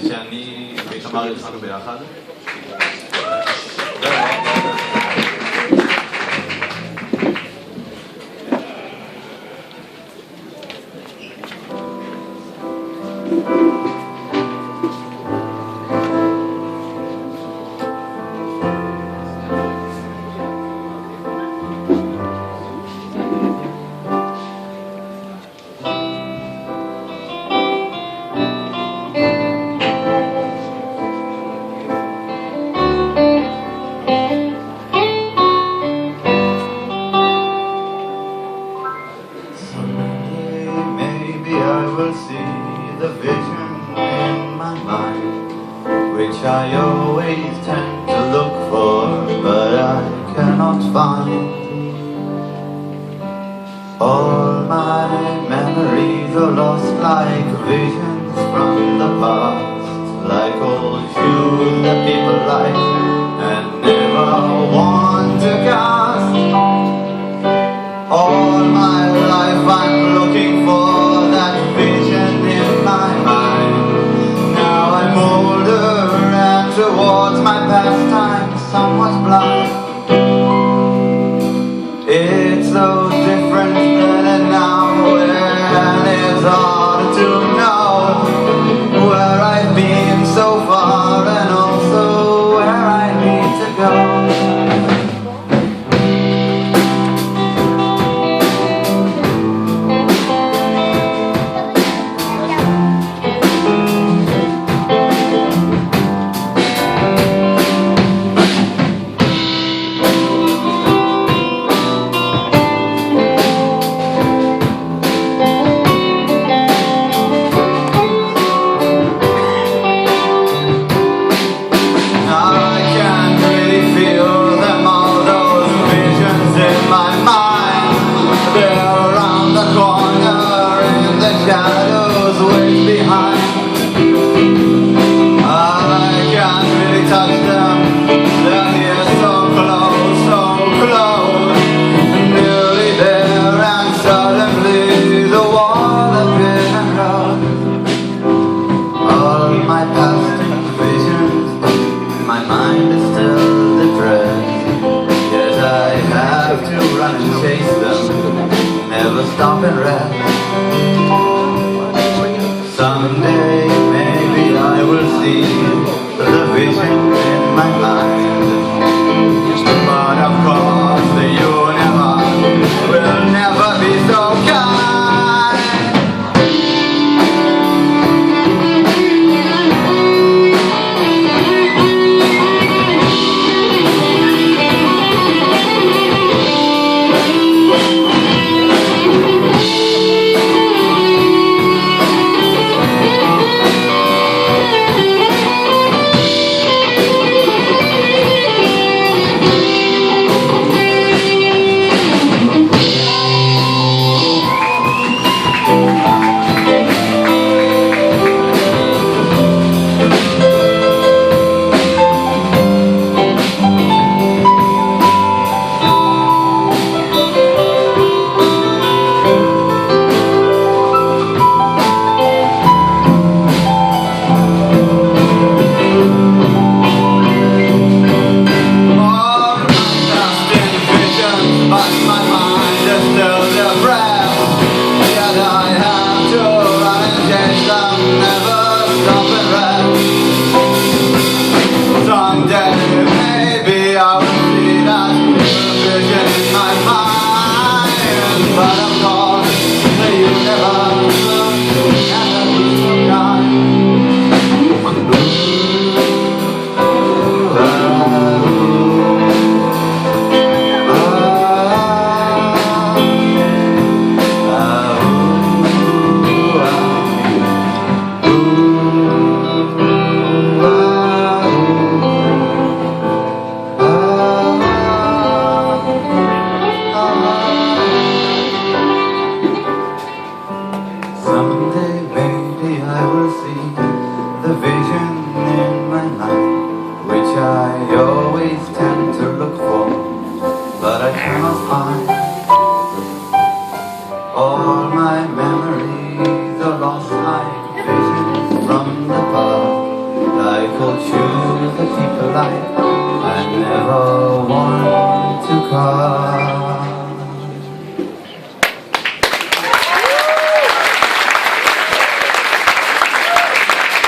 שאני ותמר התחלנו ביחד. See the vision in my mind, which I always tend to look for, but I cannot find. All my memories are lost like visions from the past, like old shoes that people like and never want to cast. All my life I'm looking for that vision in my mind. Now I'm older and towards my pastime somewhat blind. It's so different then and now, and it's hard to know where I've been so far and also where I need to go. Shadows way behind. I can't really touch them. They're here so close, nearly there, and suddenly the wall appears and goes. All my past visions, my mind is still depressed. Yet I have to run and chase them, never stop and rest. Someday maybe I will see the vision in my mind. But of course the universe will never be so kind. light. I never want to come.